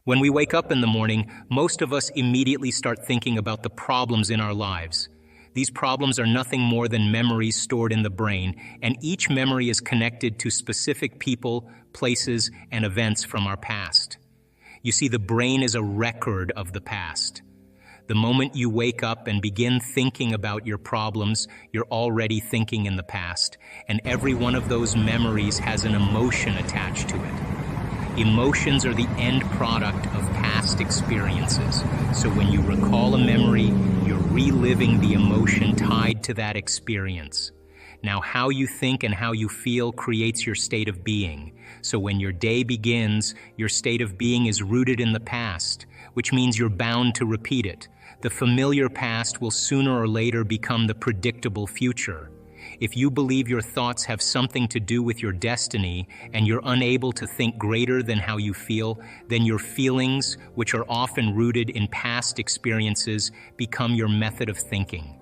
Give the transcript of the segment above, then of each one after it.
When we wake up in the morning, most of us immediately start thinking about the problems in our lives. These problems are nothing more than memories stored in the brain, and each memory is connected to specific people, places, and events from our past. You see, the brain is a record of the past. The moment you wake up and begin thinking about your problems, you're already thinking in the past, and every one of those memories has an emotion attached to it. Emotions are the end product of past experiences. So when you recall a memory, you're reliving the emotion tied to that experience. Now, how you think and how you feel creates your state of being. So when your day begins, your state of being is rooted in the past, which means you're bound to repeat it. The familiar past will sooner or later become the predictable future. If you believe your thoughts have something to do with your destiny and you're unable to think greater than how you feel, then your feelings, which are often rooted in past experiences, become your method of thinking.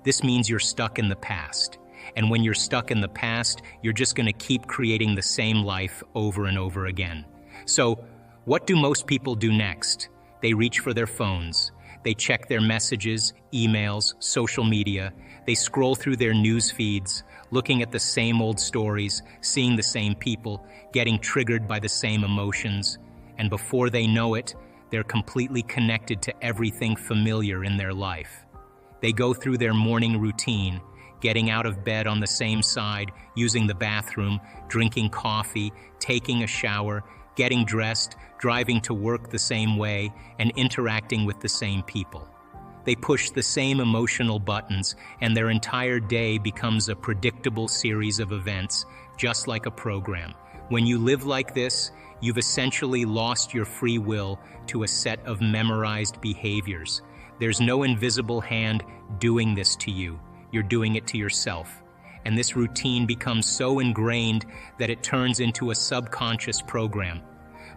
This means you're stuck in the past. And when you're stuck in the past, you're just going to keep creating the same life over and over again. So, what do most people do next? They reach for their phones. They check their messages, emails, social media. They scroll through their news feeds, looking at the same old stories, seeing the same people, getting triggered by the same emotions. And before they know it, they're completely connected to everything familiar in their life. They go through their morning routine, getting out of bed on the same side, using the bathroom, drinking coffee, taking a shower, getting dressed, driving to work the same way, and interacting with the same people. They push the same emotional buttons, and their entire day becomes a predictable series of events, just like a program. When you live like this, you've essentially lost your free will to a set of memorized behaviors. There's no invisible hand doing this to you. You're doing it to yourself. And this routine becomes so ingrained that it turns into a subconscious program.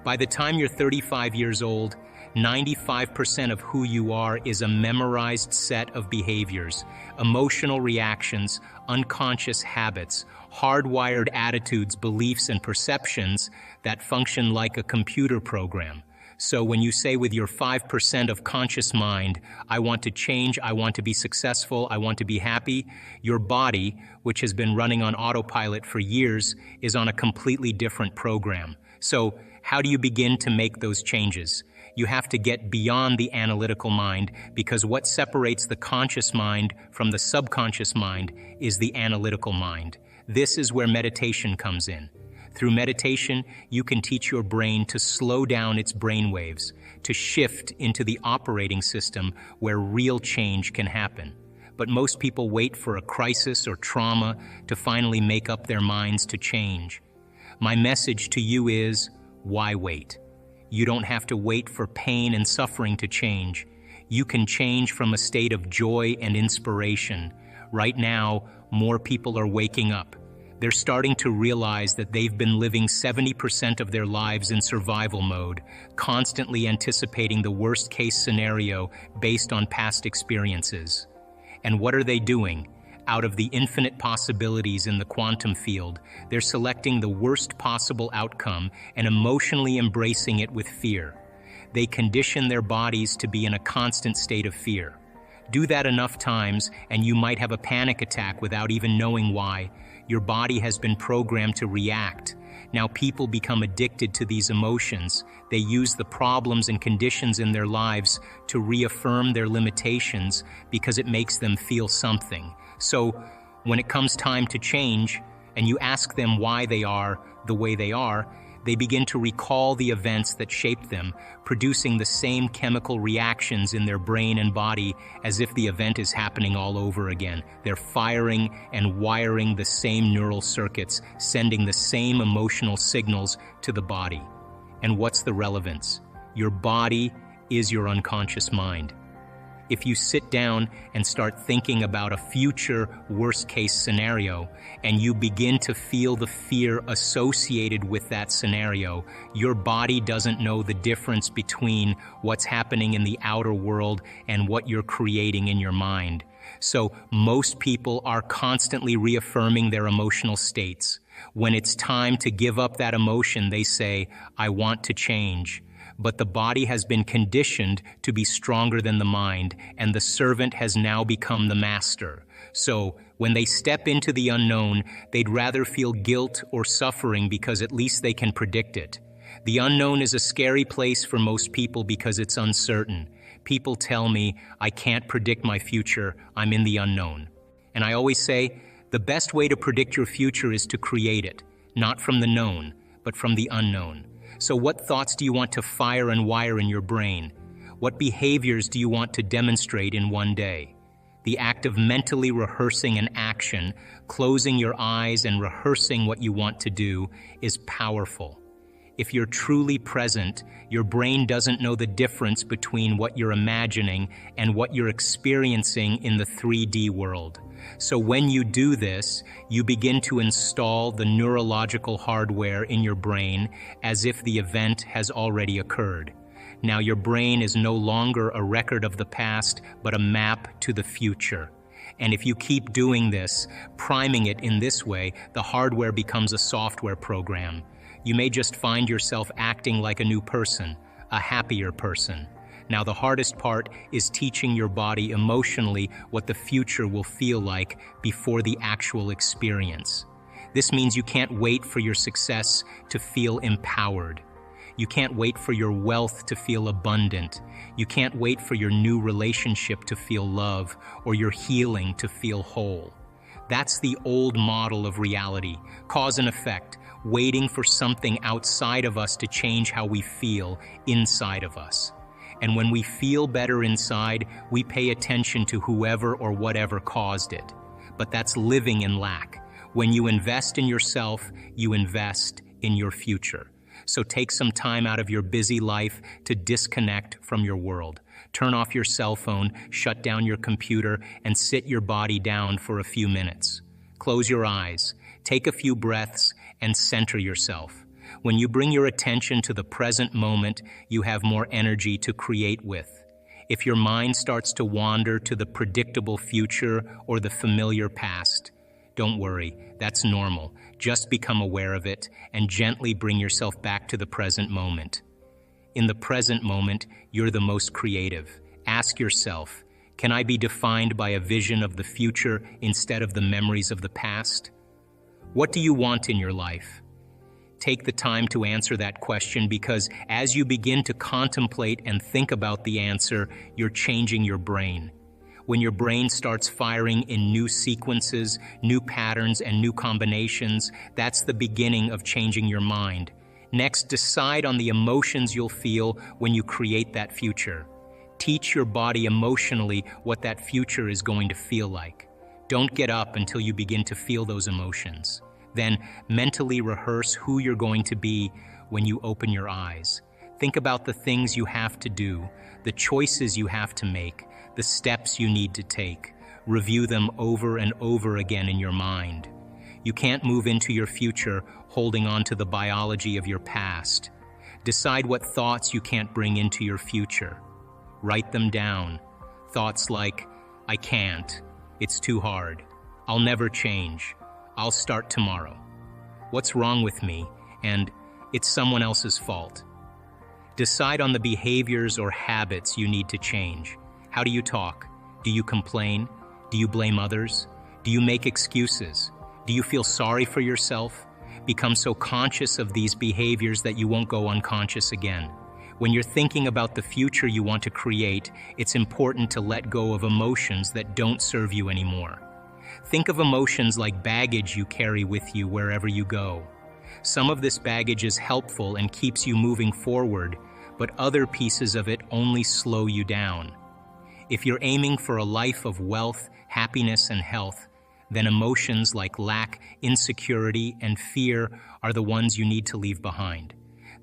By the time you're 35 years old, 95% of who you are is a memorized set of behaviors, emotional reactions, unconscious habits, hardwired attitudes, beliefs, and perceptions that function like a computer program. So when you say with your 5% of conscious mind, I want to change, I want to be successful, I want to be happy, your body, which has been running on autopilot for years, is on a completely different program. So how do you begin to make those changes? You have to get beyond the analytical mind, because what separates the conscious mind from the subconscious mind is the analytical mind. This is where meditation comes in. Through meditation, you can teach your brain to slow down its brain waves, to shift into the operating system where real change can happen. But most people wait for a crisis or trauma to finally make up their minds to change. My message to you is, why wait? You don't have to wait for pain and suffering to change. You can change from a state of joy and inspiration. Right now, more people are waking up. They're starting to realize that they've been living 70% of their lives in survival mode, constantly anticipating the worst-case scenario based on past experiences. And what are they doing? Out of the infinite possibilities in the quantum field, they're selecting the worst possible outcome and emotionally embracing it with fear. They condition their bodies to be in a constant state of fear. Do that enough times, and you might have a panic attack without even knowing why. Your body has been programmed to react. Now people become addicted to these emotions. They use the problems and conditions in their lives to reaffirm their limitations because it makes them feel something. So when it comes time to change, and you ask them why they are the way they are, they begin to recall the events that shaped them, producing the same chemical reactions in their brain and body as if the event is happening all over again. They're firing and wiring the same neural circuits, sending the same emotional signals to the body. And what's the relevance? Your body is your unconscious mind. If you sit down and start thinking about a future worst-case scenario, and you begin to feel the fear associated with that scenario, your body doesn't know the difference between what's happening in the outer world and what you're creating in your mind. So most people are constantly reaffirming their emotional states. When it's time to give up that emotion, they say, I want to change. but the body has been conditioned to be stronger than the mind, and the servant has now become the master. So, when they step into the unknown, they'd rather feel guilt or suffering because at least they can predict it. The unknown is a scary place for most people because it's uncertain. People tell me, I can't predict my future, I'm in the unknown. And I always say, the best way to predict your future is to create it, not from the known, but from the unknown. So what thoughts do you want to fire and wire in your brain? What behaviors do you want to demonstrate in one day? The act of mentally rehearsing an action, closing your eyes and rehearsing what you want to do, is powerful. If you're truly present, your brain doesn't know the difference between what you're imagining and what you're experiencing in the 3D world. So when you do this, you begin to install the neurological hardware in your brain as if the event has already occurred. Now your brain is no longer a record of the past, but a map to the future. And if you keep doing this, priming it in this way, the hardware becomes a software program. You may just find yourself acting like a new person, a happier person. Now the hardest part is teaching your body emotionally what the future will feel like before the actual experience. This means you can't wait for your success to feel empowered. You can't wait for your wealth to feel abundant. You can't wait for your new relationship to feel love or your healing to feel whole. That's the old model of reality, cause and effect, waiting for something outside of us to change how we feel inside of us. And when we feel better inside, we pay attention to whoever or whatever caused it. But that's living in lack. When you invest in yourself, you invest in your future. So take some time out of your busy life to disconnect from your world. Turn off your cell phone, shut down your computer, and sit your body down for a few minutes. Close your eyes, take a few breaths, and center yourself. When you bring your attention to the present moment, you have more energy to create with. If your mind starts to wander to the predictable future or the familiar past, don't worry, that's normal. Just become aware of it and gently bring yourself back to the present moment. In the present moment, you're the most creative. Ask yourself, can I be defined by a vision of the future instead of the memories of the past? What do you want in your life? Take the time to answer that question because as you begin to contemplate and think about the answer, you're changing your brain. When your brain starts firing in new sequences, new patterns, and new combinations, that's the beginning of changing your mind. Next, decide on the emotions you'll feel when you create that future. Teach your body emotionally what that future is going to feel like. Don't get up until you begin to feel those emotions. Then mentally rehearse who you're going to be when you open your eyes. Think about the things you have to do, the choices you have to make, the steps you need to take. Review them over and over again in your mind. You can't move into your future holding on to the biology of your past. Decide what thoughts you can't bring into your future. Write them down. Thoughts like, I can't, it's too hard, I'll never change, I'll start tomorrow. What's wrong with me? And it's someone else's fault. Decide on the behaviors or habits you need to change. How do you talk? Do you complain? Do you blame others? Do you make excuses? Do you feel sorry for yourself? Become so conscious of these behaviors that you won't go unconscious again. When you're thinking about the future you want to create, it's important to let go of emotions that don't serve you anymore. Think of emotions like baggage you carry with you wherever you go. Some of this baggage is helpful and keeps you moving forward, but other pieces of it only slow you down. If you're aiming for a life of wealth, happiness, and health, then emotions like lack, insecurity, and fear are the ones you need to leave behind.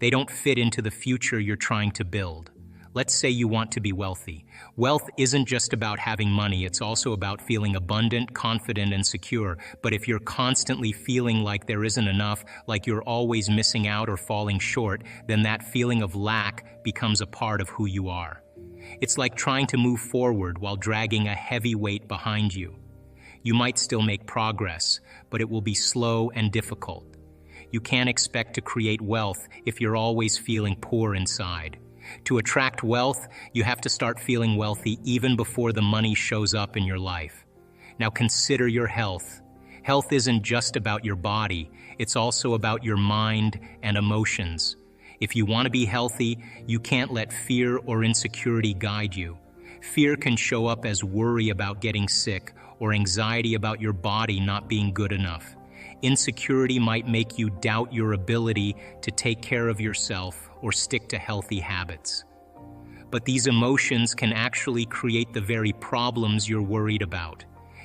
They don't fit into the future you're trying to build. Let's say you want to be wealthy. Wealth isn't just about having money, it's also about feeling abundant, confident, and secure. But if you're constantly feeling like there isn't enough, like you're always missing out or falling short, then that feeling of lack becomes a part of who you are. It's like trying to move forward while dragging a heavy weight behind you. You might still make progress, but it will be slow and difficult. You can't expect to create wealth if you're always feeling poor inside. To attract wealth, you have to start feeling wealthy even before the money shows up in your life. Now consider your health. Health isn't just about your body, it's also about your mind and emotions. If you want to be healthy, you can't let fear or insecurity guide you. Fear can show up as worry about getting sick or anxiety about your body not being good enough. Insecurity might make you doubt your ability to take care of yourself or stick to healthy habits. But these emotions can actually create the very problems you're worried about.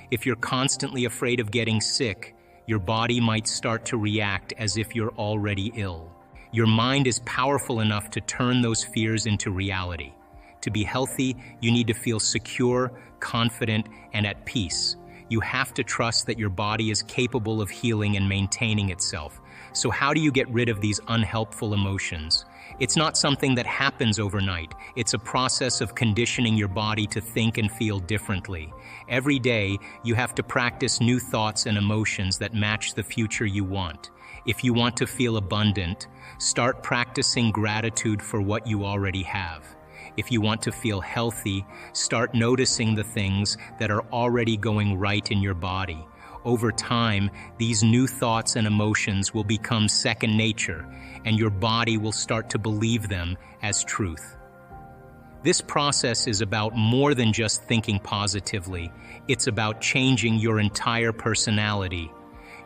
If you're constantly afraid of getting sick, your body might start to react as if you're already ill. Your mind is powerful enough to turn those fears into reality. To be healthy, you need to feel secure, confident, and at peace. You have to trust that your body is capable of healing and maintaining itself. So how do you get rid of these unhelpful emotions? It's not something that happens overnight. It's a process of conditioning your body to think and feel differently. Every day, you have to practice new thoughts and emotions that match the future you want. If you want to feel abundant, start practicing gratitude for what you already have. If you want to feel healthy, start noticing the things that are already going right in your body. Over time, these new thoughts and emotions will become second nature, and your body will start to believe them as truth. This process is about more than just thinking positively. It's about changing your entire personality.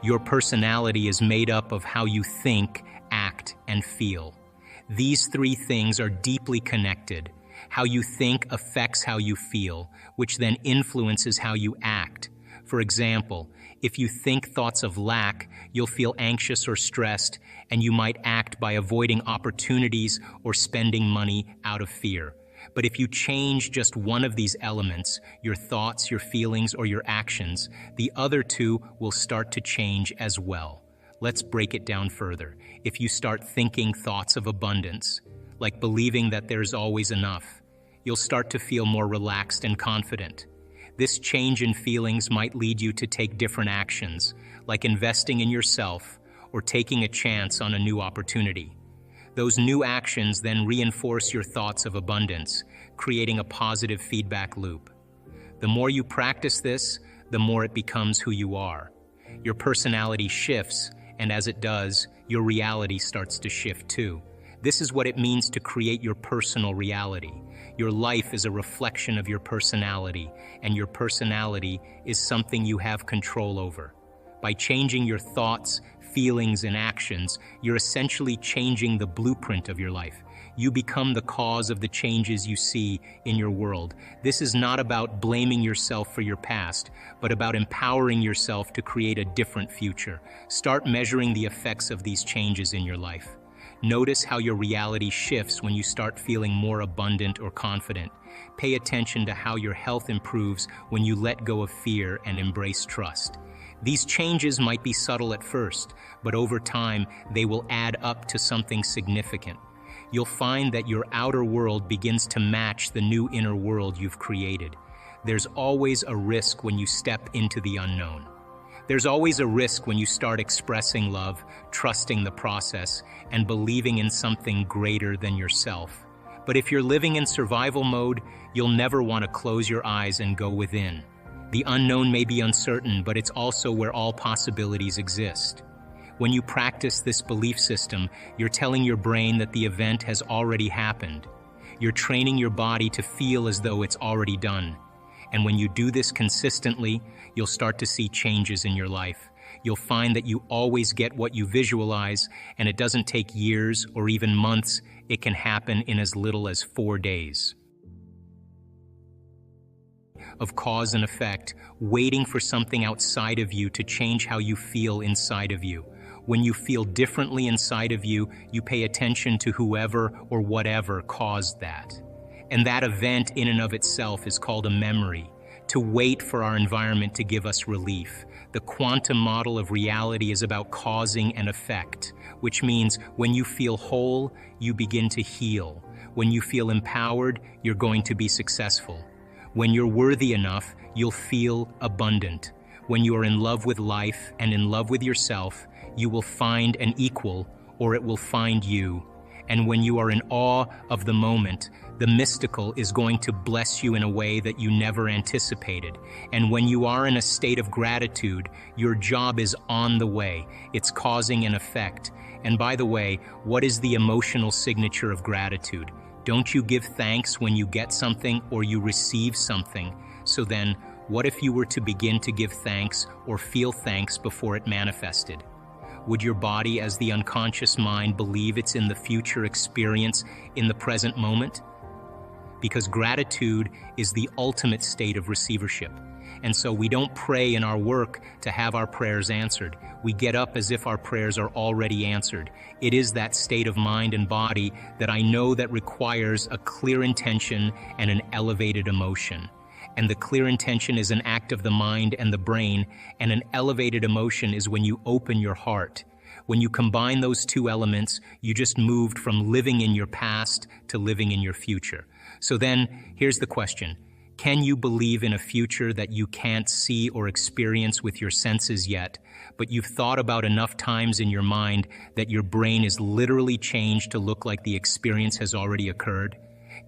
Your personality is made up of how you think, act, and feel. These three things are deeply connected. How you think affects how you feel, which then influences how you act. For example, if you think thoughts of lack, you'll feel anxious or stressed, and you might act by avoiding opportunities or spending money out of fear. But if you change just one of these elements, your thoughts, your feelings, or your actions, the other two will start to change as well. Let's break it down further. If you start thinking thoughts of abundance, like believing that there's always enough, you'll start to feel more relaxed and confident. This change in feelings might lead you to take different actions, like investing in yourself or taking a chance on a new opportunity. Those new actions then reinforce your thoughts of abundance, creating a positive feedback loop. The more you practice this, the more it becomes who you are. Your personality shifts, and as it does, your reality starts to shift too. This is what it means to create your personal reality. Your life is a reflection of your personality, and your personality is something you have control over. By changing your thoughts, feelings, and actions, you're essentially changing the blueprint of your life. You become the cause of the changes you see in your world. This is not about blaming yourself for your past, but about empowering yourself to create a different future. Start measuring the effects of these changes in your life. Notice how your reality shifts when you start feeling more abundant or confident. Pay attention to how your health improves when you let go of fear and embrace trust. These changes might be subtle at first, but over time, they will add up to something significant. You'll find that your outer world begins to match the new inner world you've created. There's always a risk when you step into the unknown. There's always a risk when you start expressing love, trusting the process, and believing in something greater than yourself. But if you're living in survival mode, you'll never want to close your eyes and go within. The unknown may be uncertain, but it's also where all possibilities exist. When you practice this belief system, you're telling your brain that the event has already happened. You're training your body to feel as though it's already done. And when you do this consistently, you'll start to see changes in your life. You'll find that you always get what you visualize, and it doesn't take years or even months. It can happen in as little as 4 days. Of cause and effect, waiting for something outside of you to change how you feel inside of you. When you feel differently inside of you, you pay attention to whoever or whatever caused that. And that event in and of itself is called a memory. To wait for our environment to give us relief. The quantum model of reality is about causing and effect, which means when you feel whole, you begin to heal. When you feel empowered, you're going to be successful. When you're worthy enough, you'll feel abundant. When you are in love with life and in love with yourself, you will find an equal, or it will find you. And when you are in awe of the moment, the mystical is going to bless you in a way that you never anticipated. And when you are in a state of gratitude, your job is on the way. It's causing an effect. And by the way, what is the emotional signature of gratitude? Don't you give thanks when you get something or you receive something? So then, what if you were to begin to give thanks or feel thanks before it manifested? Would your body, as the unconscious mind, believe it's in the future experience in the present moment? Because gratitude is the ultimate state of receivership. And so we don't pray in our work to have our prayers answered. We get up as if our prayers are already answered. It is that state of mind and body that I know that requires a clear intention and an elevated emotion. And the clear intention is an act of the mind and the brain, and an elevated emotion is when you open your heart. When you combine those two elements, you just moved from living in your past to living in your future. So then, here's the question. Can you believe in a future that you can't see or experience with your senses yet, but you've thought about enough times in your mind that your brain is literally changed to look like the experience has already occurred?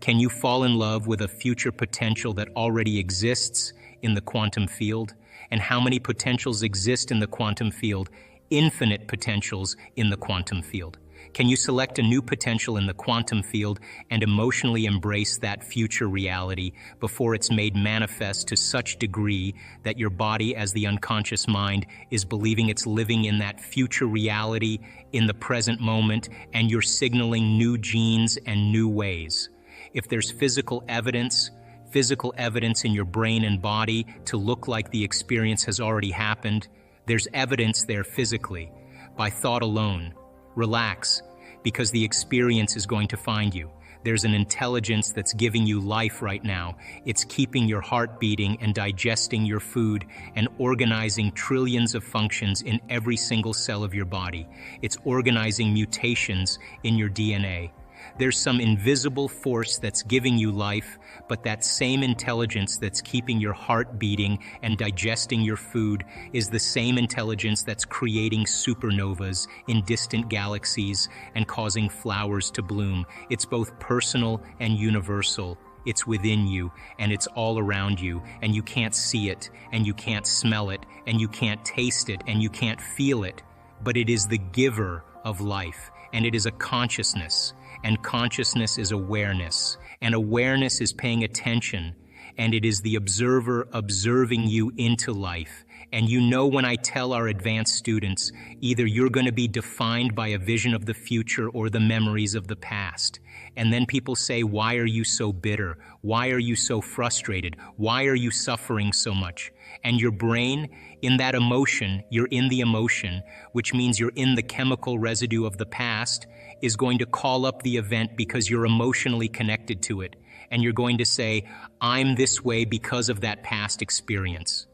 Can you fall in love with a future potential that already exists in the quantum field? And how many potentials exist in the quantum field? Infinite potentials in the quantum field. Can you select a new potential in the quantum field and emotionally embrace that future reality before it's made manifest to such degree that your body, as the unconscious mind, is believing it's living in that future reality in the present moment, and you're signaling new genes and new ways? If there's physical evidence in your brain and body to look like the experience has already happened, there's evidence there physically, by thought alone. Relax, because the experience is going to find you. There's an intelligence that's giving you life right now. It's keeping your heart beating and digesting your food and organizing trillions of functions in every single cell of your body. It's organizing mutations in your DNA. There's some invisible force that's giving you life, but that same intelligence that's keeping your heart beating and digesting your food is the same intelligence that's creating supernovas in distant galaxies and causing flowers to bloom. It's both personal and universal. It's within you, and it's all around you, and you can't see it, and you can't smell it, and you can't taste it, and you can't feel it. But it is the giver of life, and it is a consciousness. And consciousness is awareness, and awareness is paying attention, and it is the observer observing you into life. And you know, when I tell our advanced students, either you're going to be defined by a vision of the future or the memories of the past. And then people say, why are you so bitter? Why are you so frustrated? Why are you suffering so much? And your brain, in that emotion, you're in the emotion, which means you're in the chemical residue of the past, is going to call up the event because you're emotionally connected to it. And you're going to say, I'm this way because of that past experience.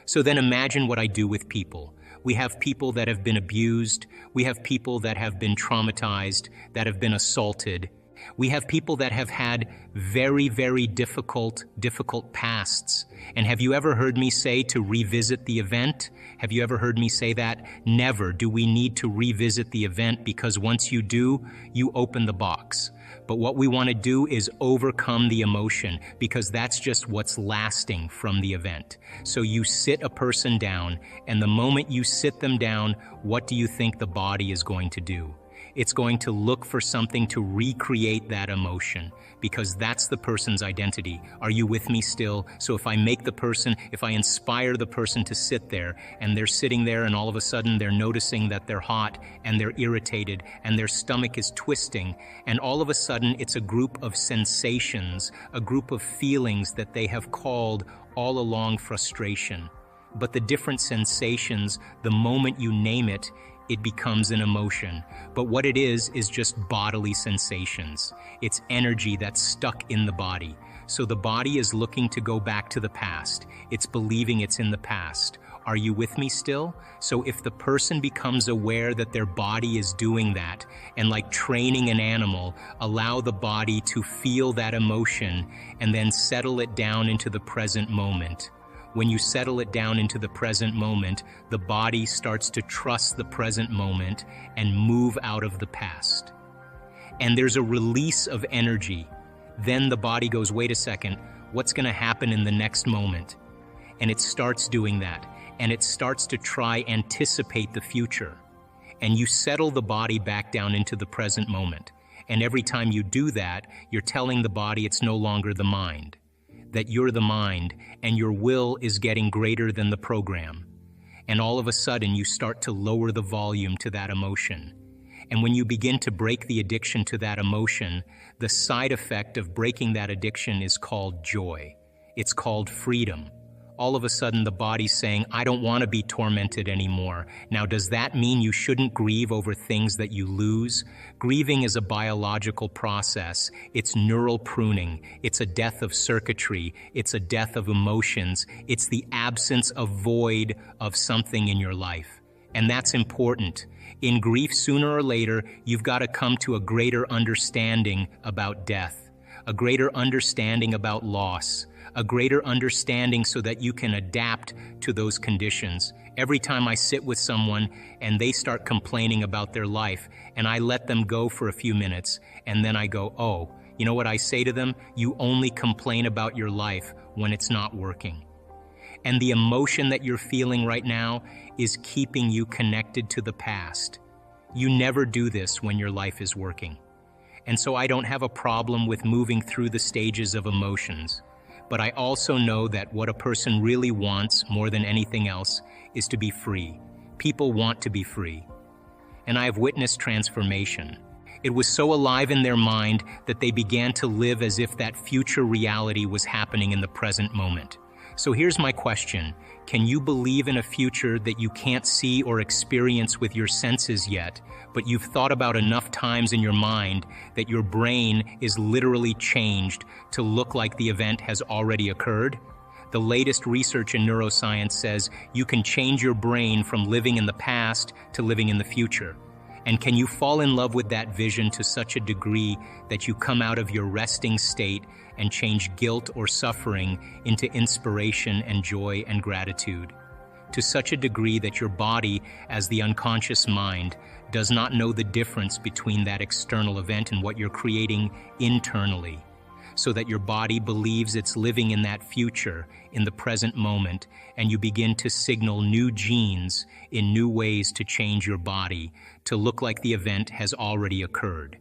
So then imagine what I do with people. We have people that have been abused. We have people that have been traumatized, that have been assaulted. We have people that have had very, very difficult pasts. And have you ever heard me say to revisit the event? Have you ever heard me say that? Never do we need to revisit the event, because once you do, you open the box. But what we want to do is overcome the emotion, because that's just what's lasting from the event. So you sit a person down, and the moment you sit them down, what do you think the body is going to do? It's going to look for something to recreate that emotion, because that's the person's identity. Are you with me still? So if I inspire the person to sit there, and they're sitting there, and all of a sudden they're noticing that they're hot and they're irritated and their stomach is twisting, and all of a sudden it's a group of sensations, a group of feelings that they have called all along frustration. But the different sensations, the moment you name it, it becomes an emotion. But what it is just bodily sensations. It's energy that's stuck in the body. So the body is looking to go back to the past. It's believing it's in the past. Are you with me still? So if the person becomes aware that their body is doing that, and like training an animal, allow the body to feel that emotion and then settle it down into the present moment. When you settle it down into the present moment, the body starts to trust the present moment and move out of the past. and there's a release of energy. Then the body goes, wait a second, what's going to happen in the next moment? And it starts doing that, and it starts to try anticipate the future. And you settle the body back down into the present moment. And every time you do that, you're telling the body it's no longer the mind, that you're the mind and your will is getting greater than the program. And all of a sudden, you start to lower the volume to that emotion. And when you begin to break the addiction to that emotion, the side effect of breaking that addiction is called joy. It's called freedom. All of a sudden, the body's saying, I don't want to be tormented anymore. Now, does that mean you shouldn't grieve over things that you lose? Grieving is a biological process. It's neural pruning. It's a death of circuitry. It's a death of emotions. It's the absence of void of something in your life. And that's important. In grief, sooner or later, you've got to come to a greater understanding about death, a greater understanding about loss, a greater understanding so that you can adapt to those conditions. Every time I sit with someone and they start complaining about their life, and I let them go for a few minutes, and then I go, oh, you know what I say to them? You only complain about your life when it's not working. And the emotion that you're feeling right now is keeping you connected to the past. You never do this when your life is working. And so I don't have a problem with moving through the stages of emotions. But I also know that what a person really wants more than anything else is to be free. People want to be free. And I have witnessed transformation. It was so alive in their mind that they began to live as if that future reality was happening in the present moment. So here's my question. Can you believe in a future that you can't see or experience with your senses yet, but you've thought about enough times in your mind that your brain is literally changed to look like the event has already occurred? The latest research in neuroscience says you can change your brain from living in the past to living in the future. And can you fall in love with that vision to such a degree that you come out of your resting state and change guilt or suffering into inspiration and joy and gratitude? To such a degree that your body, as the unconscious mind, does not know the difference between that external event and what you're creating internally, so that your body believes it's living in that future, in the present moment, and you begin to signal new genes in new ways to change your body to look like the event has already occurred.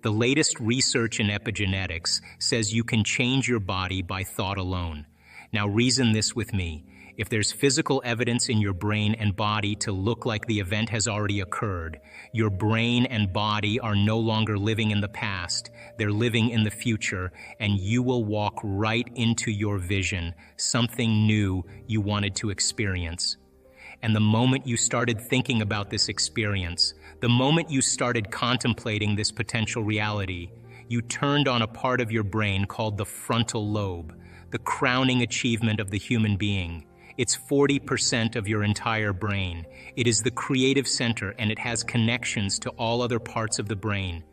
The latest research in epigenetics says you can change your body by thought alone. Now reason this with me. If there's physical evidence in your brain and body to look like the event has already occurred, your brain and body are no longer living in the past, they're living in the future, and you will walk right into your vision, something new you wanted to experience. And the moment you started thinking about this experience, the moment you started contemplating this potential reality, you turned on a part of your brain called the frontal lobe, the crowning achievement of the human being. It's 40% of your entire brain. It is the creative center, and it has connections to all other parts of the brain.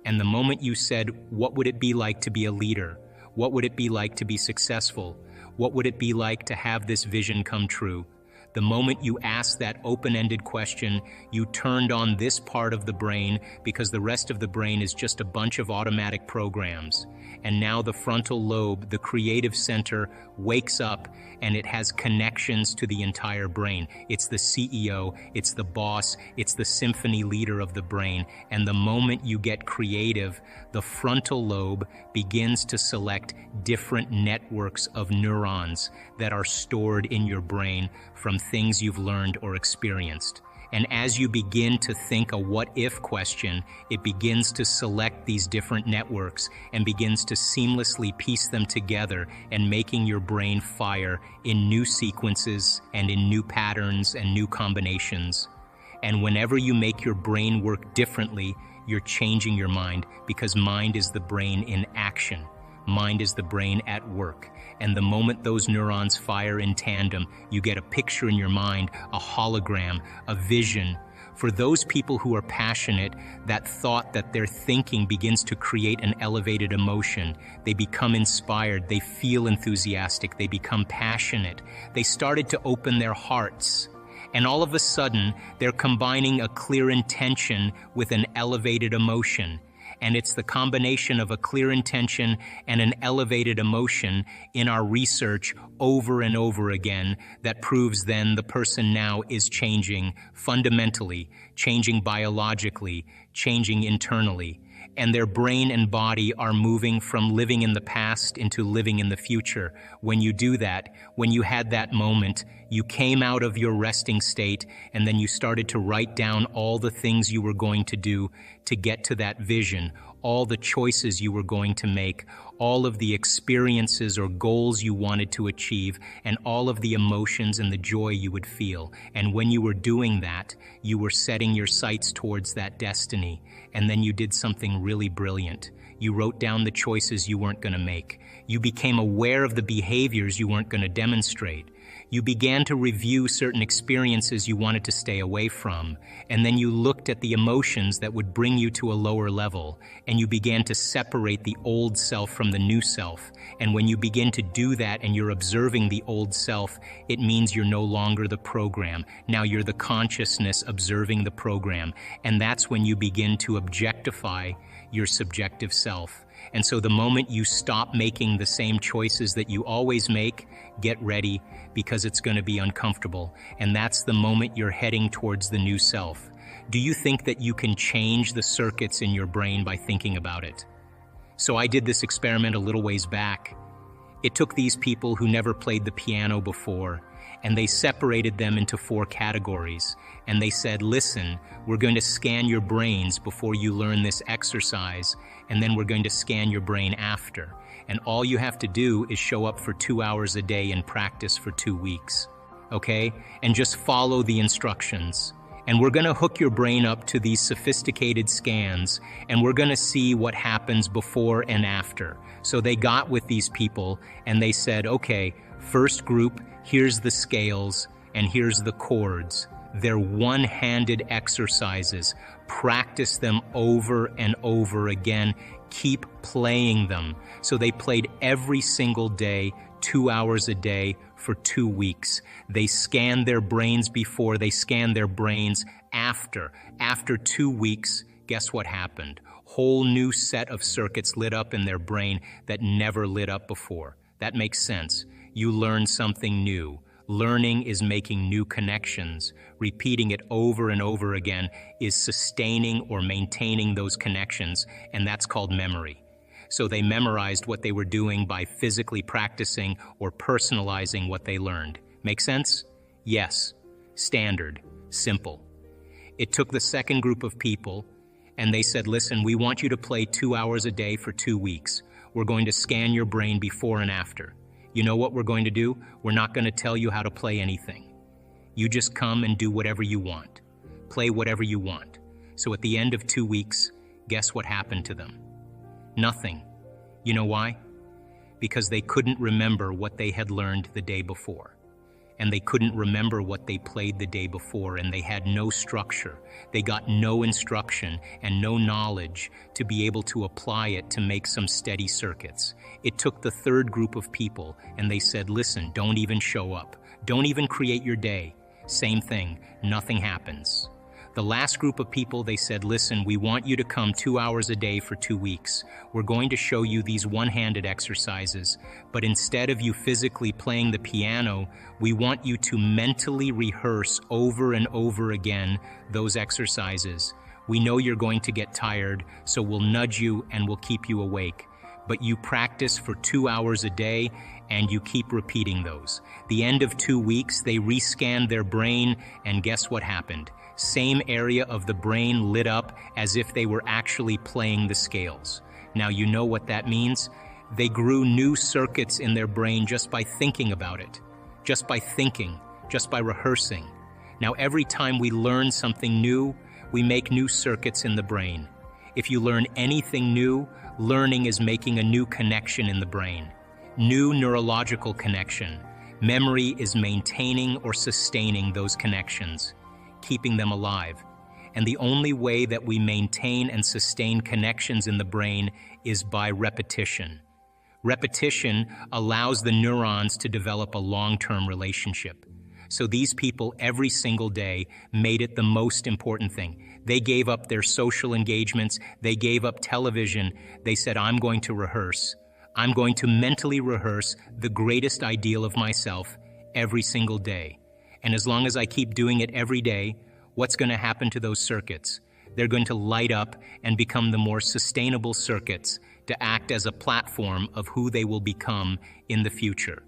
And the moment you said, what would it be like to be a leader? What would it be like to be successful? What would it be like to have this vision come true? The moment you asked that open-ended question, you turned on this part of the brain because the rest of the brain is just a bunch of automatic programs. And now the frontal lobe, the creative center, wakes up and it has connections to the entire brain. It's the CEO, it's the boss, it's the symphony leader of the brain. And the moment you get creative, the frontal lobe begins to select different networks of neurons that are stored in your brain from things you've learned or experienced. And as you begin to think a what-if question, it begins to select these different networks and begins to seamlessly piece them together and making your brain fire in new sequences and in new patterns and new combinations. And whenever you make your brain work differently, you're changing your mind, because mind is the brain in action. Mind is the brain at work. And the moment those neurons fire in tandem, you get a picture in your mind, a hologram, a vision. For those people who are passionate, that thought that they're thinking begins to create an elevated emotion. They become inspired, they feel enthusiastic, they become passionate. They started to open their hearts. And all of a sudden, they're combining a clear intention with an elevated emotion. And it's the combination of a clear intention and an elevated emotion in our research over and over again that proves then the person now is changing fundamentally, changing biologically, changing internally. And their brain and body are moving from living in the past into living in the future. When you do that, when you had that moment, you came out of your resting state and then you started to write down all the things you were going to do to get to that vision, all the choices you were going to make, all of the experiences or goals you wanted to achieve, and all of the emotions and the joy you would feel. And when you were doing that, you were setting your sights towards that destiny. And then you did something really brilliant. You wrote down the choices you weren't going to make. You became aware of the behaviors you weren't going to demonstrate. You began to review certain experiences you wanted to stay away from, and then you looked at the emotions that would bring you to a lower level, and you began to separate the old self from the new self. And when you begin to do that and you're observing the old self, it means you're no longer the program. Now you're the consciousness observing the program, and that's when you begin to objectify your subjective self. And so the moment you stop making the same choices that you always make, get ready, because it's going to be uncomfortable. And that's the moment you're heading towards the new self. Do you think that you can change the circuits in your brain by thinking about it? So I did this experiment a little ways back. It took these people who never played the piano before, and they separated them into 4 categories. And they said, listen, we're going to scan your brains before you learn this exercise, and then we're going to scan your brain after. And all you have to do is show up for 2 hours a day and practice for 2 weeks, okay? And just follow the instructions. And we're going to hook your brain up to these sophisticated scans, and we're going to see what happens before and after. So they got with these people, and they said, okay, first group, here's the scales, and here's the chords. They're one-handed exercises. Practice them over and over again. Keep playing them. So they played every single day, 2 hours a day for 2 weeks. They scanned their brains before, they scanned their brains after. After 2 weeks, guess what happened? Whole new set of circuits lit up in their brain that never lit up before. That makes sense. You learn something new. Learning is making new connections. Repeating it over and over again is sustaining or maintaining those connections, and that's called memory. So they memorized what they were doing by physically practicing or personalizing what they learned. Make sense? Yes. Standard. Simple. It took the second group of people, and they said, listen, we want you to play 2 hours a day for 2 weeks. We're going to scan your brain before and after. You know what we're going to do? We're not going to tell you how to play anything. You just come and do whatever you want. Play whatever you want. So at the end of 2 weeks, guess what happened to them? Nothing. You know why? Because they couldn't remember what they had learned the day before. And they couldn't remember what they played the day before, and they had no structure. They got no instruction and no knowledge to be able to apply it to make some steady circuits. It took the third group of people, and they said, listen, don't even show up. Don't even create your day. Same thing, nothing happens. The last group of people, they said, listen, we want you to come 2 hours a day for 2 weeks. We're going to show you these one-handed exercises, but instead of you physically playing the piano, we want you to mentally rehearse over and over again those exercises. We know you're going to get tired, so we'll nudge you and we'll keep you awake. But you practice for 2 hours a day and you keep repeating those. The end of 2 weeks, they rescanned their brain, and guess what happened? Same area of the brain lit up as if they were actually playing the scales. Now you know what that means? They grew new circuits in their brain just by thinking about it, just by thinking, just by rehearsing. Now every time we learn something new, we make new circuits in the brain. If you learn anything new, learning is making a new connection in the brain. New neurological connection. Memory is maintaining or sustaining those connections, keeping them alive. And the only way that we maintain and sustain connections in the brain is by repetition. Repetition allows the neurons to develop a long-term relationship. So these people every single day made it the most important thing. They gave up their social engagements. They gave up television. They said, I'm going to rehearse. I'm going to mentally rehearse the greatest ideal of myself every single day. And as long as I keep doing it every day, what's going to happen to those circuits? They're going to light up and become the more sustainable circuits to act as a platform of who they will become in the future.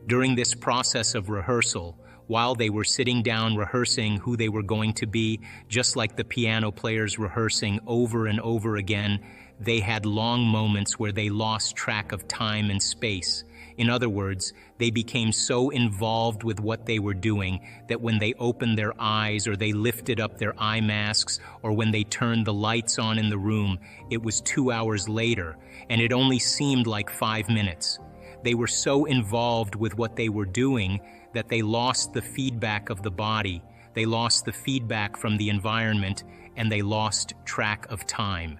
During this process of rehearsal, while they were sitting down rehearsing who they were going to be, just like the piano players rehearsing over and over again, they had long moments where they lost track of time and space. In other words, they became so involved with what they were doing that when they opened their eyes or they lifted up their eye masks or when they turned the lights on in the room, it was 2 hours later, and it only seemed like 5 minutes. They were so involved with what they were doing that they lost the feedback of the body, they lost the feedback from the environment, and they lost track of time.